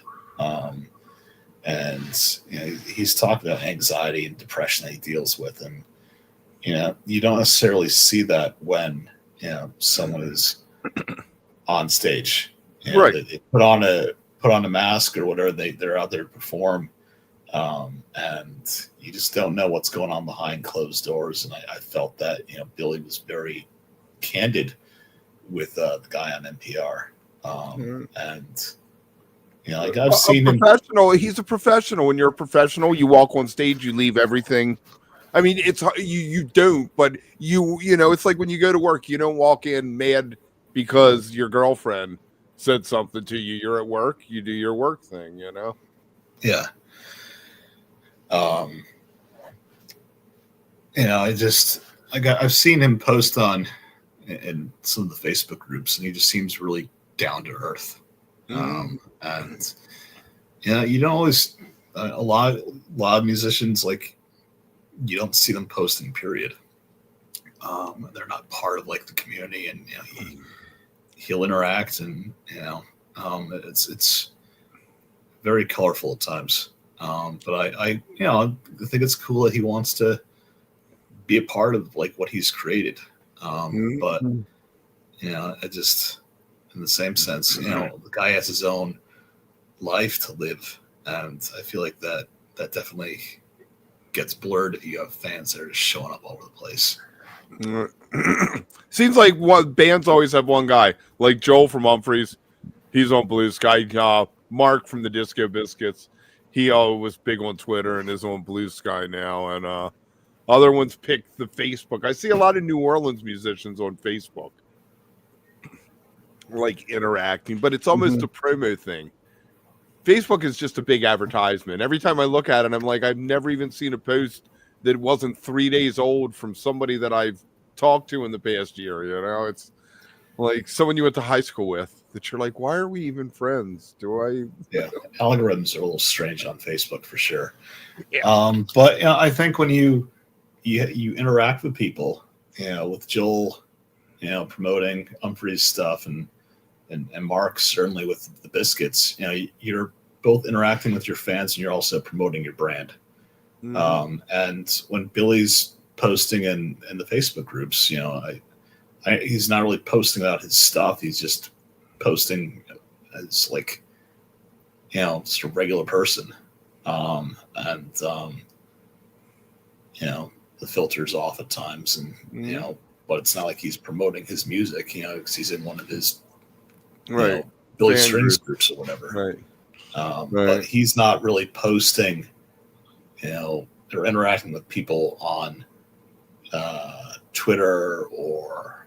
And he's talked about anxiety and depression that he deals with, and you don't necessarily see that when someone is on stage. Right. They put on a mask or whatever. They're out there to perform, and you just don't know what's going on behind closed doors. And I felt that Billy was very candid with the guy on NPR, and like I've seen him. Professional. He's a professional. When you're a professional, you walk on stage, you leave everything. I mean, it's you don't, but it's like when you go to work, you don't walk in mad because your girlfriend said something to you. You're at work, you do your work thing, Yeah. I've seen him post in some of the Facebook groups, and he just seems really down to earth. And you don't always, a lot of musicians, like, you don't see them posting, period. They're not part of like the community, and he'll interact, and it's very colorful at times. But I think it's cool that he wants to be a part of like what he's created. But I just, in the same sense, the guy has his own life to live, and I feel like that definitely gets blurred if you have fans that are just showing up all over the place. Seems like bands always have one guy, like Joel from Humphreys. He's on Blue Sky. Mark from the Disco Biscuits, he was big on Twitter and is on Blue Sky now. And other ones pick the Facebook. I see a lot of New Orleans musicians on Facebook, like interacting, but it's almost a promo thing. Facebook is just a big advertisement. Every time I look at it, I'm like, I've never even seen a post that wasn't 3 days old from somebody that I've talked to in the past year. It's like someone you went to high school with that you're like, why are we even friends? Yeah, algorithms are a little strange on Facebook for sure. Yeah. But I think when you interact with people, with Joel, promoting Humphrey's stuff, and Mark certainly with the Biscuits, you're both interacting with your fans, and you're also promoting your brand. And when Billy's posting in the Facebook groups, he's not really posting about his stuff. He's just posting as like, just a regular person. And the filter's off at times, and but it's not like he's promoting his music, because he's in one of his Billy Strings groups or whatever. Right. But he's not really posting, or interacting with people on Twitter or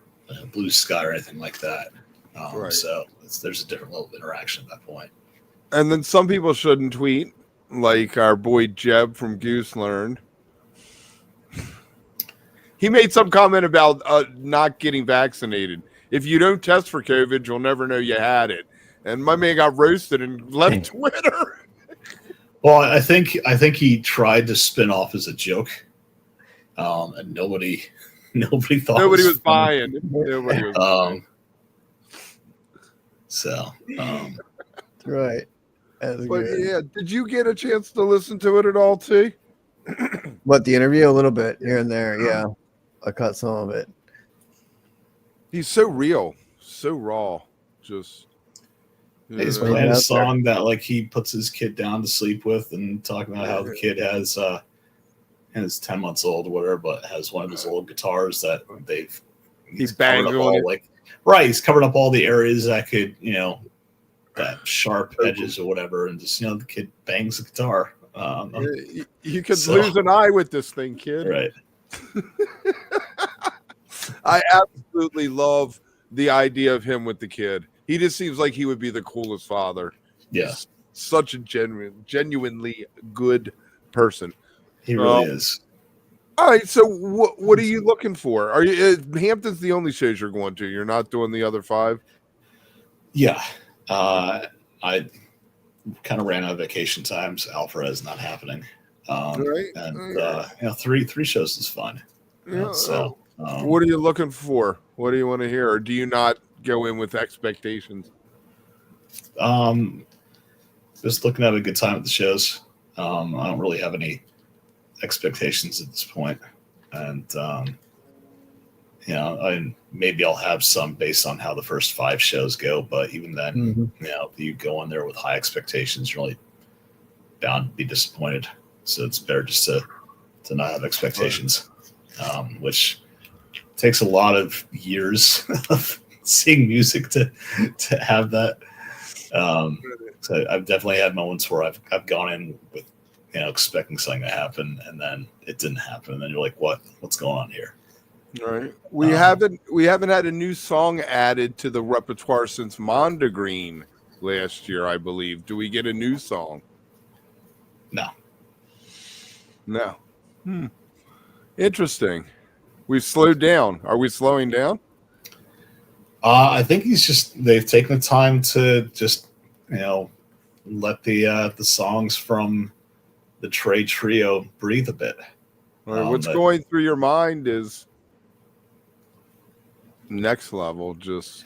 Blue Sky or anything like that. So there's a different level of interaction at that point. And then some people shouldn't tweet. like our boy Jeb from Goose learned. He made some comment about not getting vaccinated. If you don't test for COVID, you'll never know you had it. And my man got roasted and left Twitter. Well, I think he tried to spin off as a joke, and nobody thought Nobody was funny. buying. Nobody was buying. So, Right. That's But good. yeah, did you get a chance to listen to it at all, T? What, the interview? A little bit here and there. Yeah. I caught some of it. He's so real, so raw. Just he's Well, playing yeah, a song that like he puts his kid down to sleep with, and talking about how the kid has and is 10 months old or whatever, but has one of his old guitars that he's banged covered up on all, it. like, right, he's covered up all the areas that could, that sharp edges or whatever, and just the kid bangs the guitar. You could lose an eye with this thing, kid. Right. I absolutely love the idea of him with the kid. He just seems like he would be the coolest father. Yeah. He's such a genuinely good person. He really is. All right, so what are you looking for? Are you Hampton's the only shows you're going to? You're not doing the other 5? Yeah. I kind of ran out of vacation times. Alfred's not happening. Right. And three shows is fun. Yeah. So What are you looking for? What do you want to hear? Or do you not go in with expectations? Just looking to have a good time at the shows. I don't really have any expectations at this point. And, maybe I'll have some based on how the first 5 shows go. But even then, if you go in there with high expectations, you're really bound to be disappointed. So it's better just to not have expectations, which takes a lot of years of seeing music to have that. So I've definitely had moments where I've gone in with expecting something to happen, and then it didn't happen, and then you're like, what's going on here? All right. We haven't had a new song added to the repertoire since Mondegreen last year, I believe. Do we get a new song? No. Interesting. We've slowed down. Are we slowing down? I think they've taken the time to just let the songs from the Trey trio breathe a bit. All right, what's going through your mind is Next Level. Just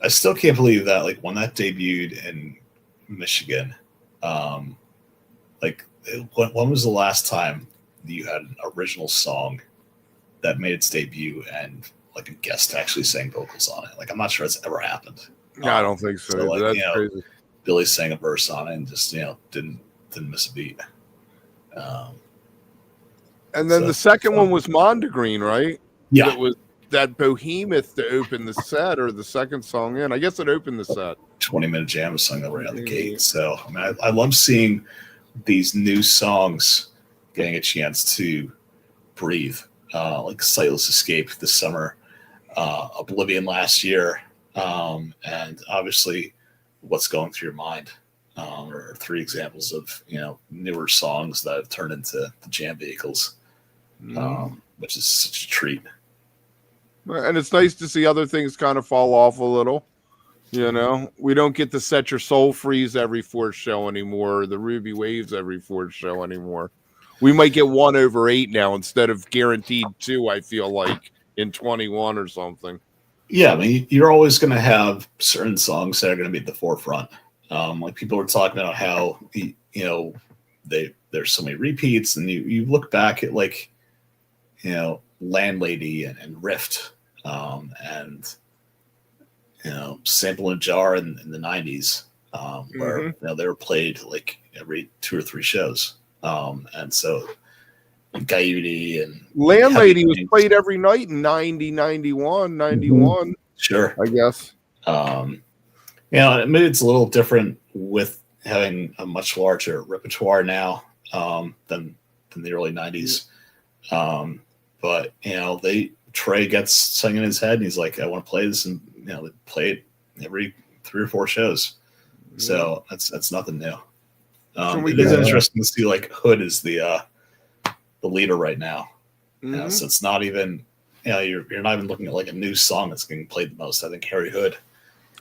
I still can't believe that, like, when that debuted in Michigan, when was the last time you had an original song that made its debut and like a guest actually sang vocals on it? Like, I'm not sure it's ever happened. No, I don't think so. That's crazy. Billy sang a verse on it and just didn't miss a beat. And then the second one was Mondegreen, right? Yeah, it was that Behemoth to open the set, or the second song in. I guess it opened the set. 20-minute jam was sung right out the gate. So I love seeing these new songs getting a chance to breathe, like Sightless Escape this summer, Oblivion last year, and obviously What's Going Through Your Mind, are 3 examples of newer songs that have turned into the jam vehicles, which is such a treat. And it's nice to see other things kind of fall off a little. We don't get the Set Your Soul Freeze every 4th show anymore, or the Ruby Waves every 4th show anymore. We might get 1 over 8 now instead of guaranteed 2, I feel like, in 21 or something. Yeah, I mean, you're always going to have certain songs that are going to be at the forefront. Like, people were talking about how, there's so many repeats, and you look back at, like, Landlady and Rift, and Sample in a Jar in the 90s, where they were played like every 2 or 3 shows, and so Coyote and Landlady was played every night in 90, 91, 91. Sure, I guess. Maybe it's a little different with having a much larger repertoire now than the early 90s. But Trey gets something in his head, and he's like, I want to play this, and they play it every 3 or 4 shows. So that's nothing new. It is interesting to see like Hood is the leader right now. So it's not even you're not even looking at like a new song that's getting played the most. I think Harry Hood.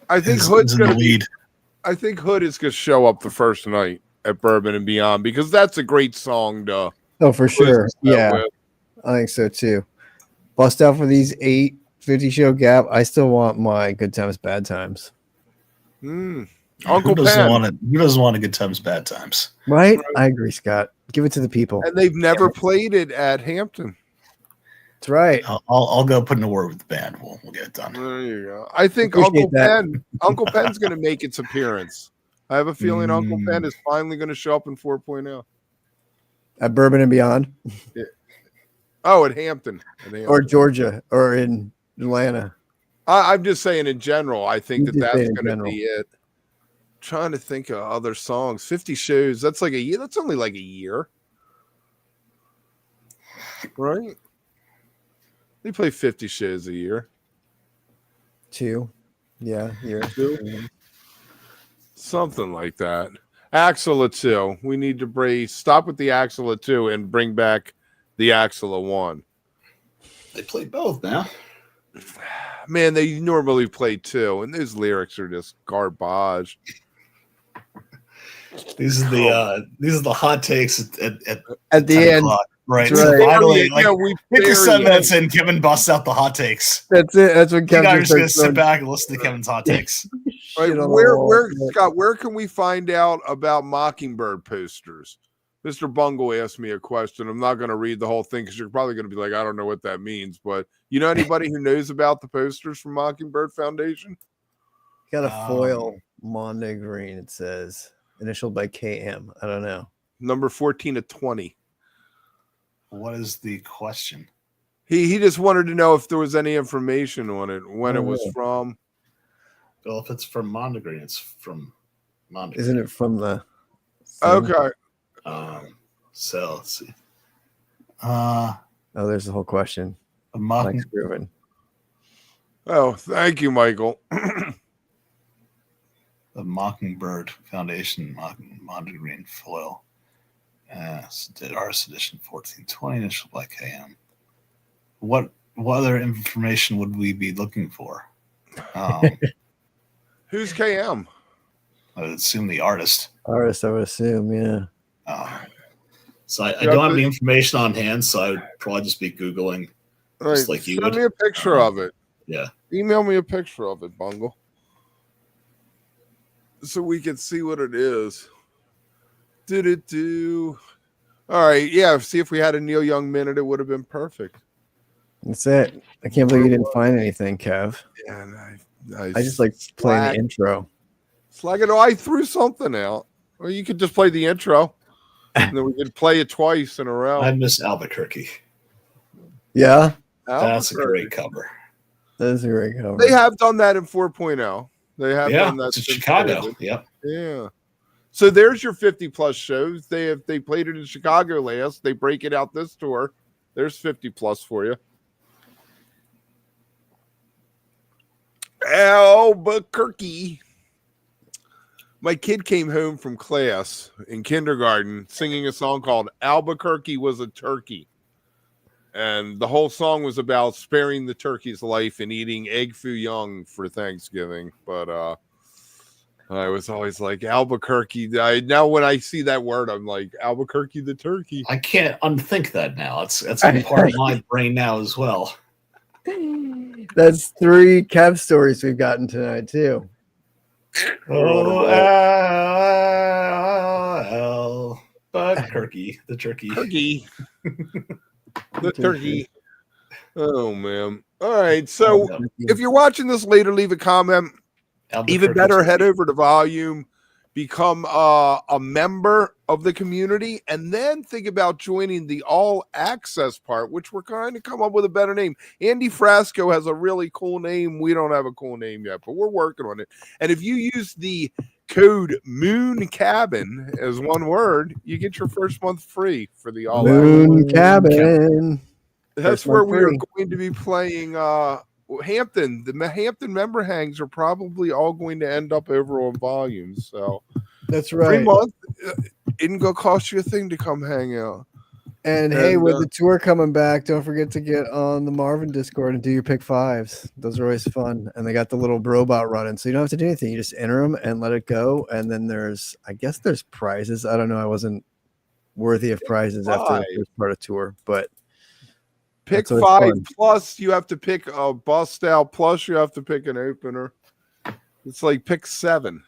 I think Hood's going to lead. I think Hood is going to show up the first night at Bourbon and Beyond because that's a great song to. Oh, for sure. Yeah, I think so too. Bust out for these 850 show gap. I still want my Good Times, Bad Times. Uncle Pen. Who doesn't want a Good Times, Bad Times? Right? I agree, Scott. Give it to the people. And they've never played it at Hampton. That's right. I'll go put in a word with the band. We'll get it done. There you go. I think Uncle Pen's going to make its appearance. I have a feeling Uncle Pen is finally going to show up in 4.0. At Bourbon and Beyond? Yeah. Oh, at Hampton. Or Georgia or in Atlanta. I'm just saying in general, I think that's going to be it. Trying to think of other songs. 50 shows. That's like a year. That's only like a year. Right? They play 50 shows a year. 2. Yeah, year. 2. Something like that. Axle at 2. We need to stop with the Axle at 2 and bring back the Axle at 1. They play both now. Man, they normally play 2, and those lyrics are just garbage. These are the hot takes at the end. Right. Right. So finally, we pick the 7 minutes in, Kevin busts out the hot takes. That's it. That's what Kevin. You guys are gonna sit back and listen to Kevin's hot takes. Right. Where Scott, where can we find out about Mockingbird posters? Mr. Bungle asked me a question. I'm not going to read the whole thing because you're probably going to be like, I don't know what that means. But you know anybody who knows about the posters from Mockingbird Foundation? Got a foil Monday green. It says initialed by KM. I don't know. Number 14 of 20. What is the question? He just wanted to know if there was any information on it, when it was from. Well, if it's from Mondegreen, it's from Mondegreen. Isn't it from the thing? Okay. So let's see. There's the whole question. Thanks, Groovin. Oh, thank you, Michael. The Mockingbird Foundation Mondegreen foil. Artist edition 1420, initial by KM. What other information would we be looking for? Who's KM? I would assume the artist. Artist, I would assume, yeah. So I don't have any information on hand, so I would probably just be Googling. Just like you would. Send me a picture of it. Yeah. Email me a picture of it, Bungle. So we can see what it is. All right, yeah. See if we had a Neil Young minute, it would have been perfect. That's it. I can't believe you didn't find anything, Kev. Yeah, and I just like playing the intro. Slag it. Oh, I threw something out. Or you could just play the intro, and then we could play it twice in a row. I miss Albuquerque. Yeah, that's a great cover. That is a great cover. They have done that in 4.0. They have done that in Chicago. Yep. Yeah. So there's your 50 plus shows. They played it in Chicago last. They break it out this tour. There's 50 plus for you. Albuquerque. My kid came home from class in kindergarten singing a song called Albuquerque Was a Turkey. And the whole song was about sparing the turkey's life and eating egg foo young for Thanksgiving. But I was always like, Albuquerque. Now when I see that word, I'm like, Albuquerque the turkey. I can't unthink that now. That's a part of my brain now as well. That's 3 Kev stories we've gotten tonight, too. Albuquerque, the turkey. The turkey. Oh, man. All right. So if you're watching this later, leave a comment. Even better, head over to Volume, become a member of the community, and then think about joining the All Access part, which we're trying to come up with a better name. Andy Frasco has a really cool name. We don't have a cool name yet, but we're working on it. And if you use the code Moon Cabin as one word, you get your first month free for the All Moon Cabin. That's where we are going to be playing Hampton. The Hampton member hangs are probably all going to end up over on Volume. So that's right. 3 months. Isn't gonna cost you a thing to come hang out. And hey, And, with the tour coming back, don't forget to get on the Marvin Discord and do your pick fives. Those are always fun. And they got the little robot running, so you don't have to do anything. You just enter them and let it go. And then I guess there's prizes. I don't know. I wasn't worthy of prizes after the first part of tour, but pick that's always 5 fun. plus you have to pick a bust out plus you have to pick an opener. It's like pick 7.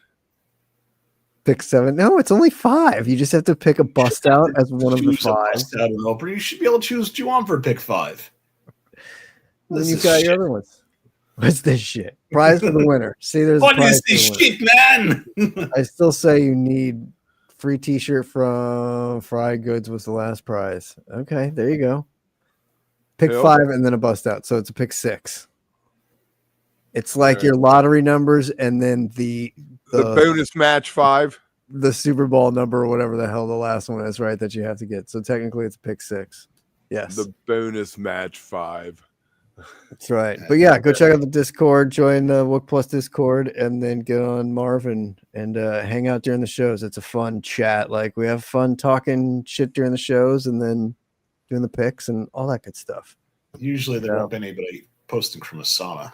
Pick 7. No, it's only 5. You just have to pick a bust out as one of the Choose a 5. bust out and opener. You should be able to choose what you want for pick 5. Then you've got your other ones. What's this shit? Prize for the winner. See, there's What a prize is this for the shit, man? I still say you need free t-shirt from Fried Goods was the last prize. Okay, there you go. Pick Yep. 5 and then a bust out. So it's a pick 6. It's like Right. your lottery numbers and then the bonus match 5. The Super Bowl number or whatever the hell the last one is, right? That you have to get. So technically it's a pick 6. Yes. The bonus match 5. That's right. But yeah, go check out the Discord, join the Wook Plus Discord, and then get on Marvin and hang out during the shows. It's a fun chat. Like we have fun talking shit during the shows and then doing the picks and all that good stuff. Usually there won't be anybody posting from a sauna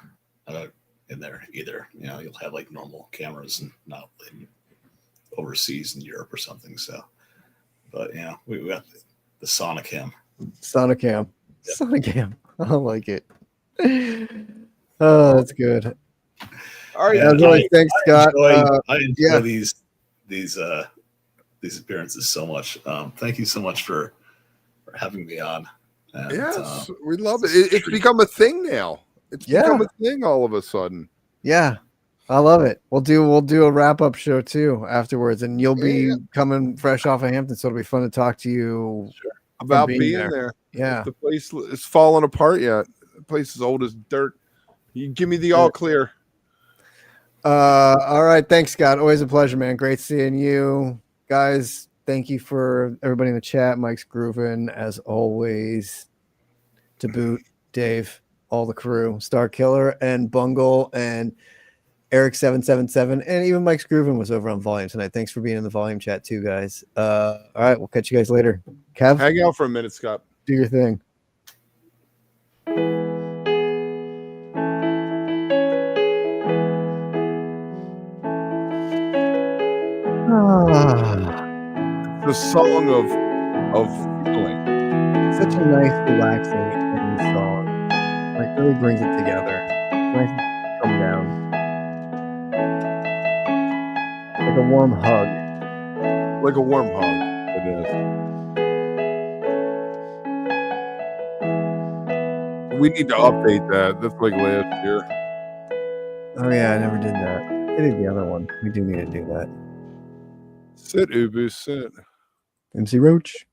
in there either. You know, you'll have like normal cameras and not in overseas in Europe or something. So, but you know, we got the sauna cam. Sonic Cam. Yep. Sonic Cam. I like it. Oh, that's good. All right. As always, thanks, Scott. I enjoy yeah. these appearances so much. Thank you so much for having me on. And, Yes, we love it. It's become a thing now. It's become a thing all of a sudden. Yeah, I love it. We'll do a wrap up show too afterwards, and you'll be coming fresh off of Hampton, so it'll be fun to talk to you About being there. Yeah, If the place is falling apart yet. The place is old as dirt. You give me the all clear. All right, thanks, Scott. Always a pleasure, man. Great seeing you guys. Thank you for everybody in the chat. Mike's grooving as always. To boot, Dave, all the crew, Star Killer and Bungle and Eric777, and even Mike's grooving was over on Volume tonight. Thanks for being in the Volume chat too, guys. All right, we'll catch you guys later. Kev, Hang out for a minute, Scott. do your thing. The song of feeling. Such a nice, relaxing end song. Like really brings it together. It's nice to come down. Like a warm hug. Like a warm hug. It is. We need to update that. That's like last year. Oh yeah, I never did that. I did the other one. We do need to do that. Sit, Ubu, sit. MC Roach.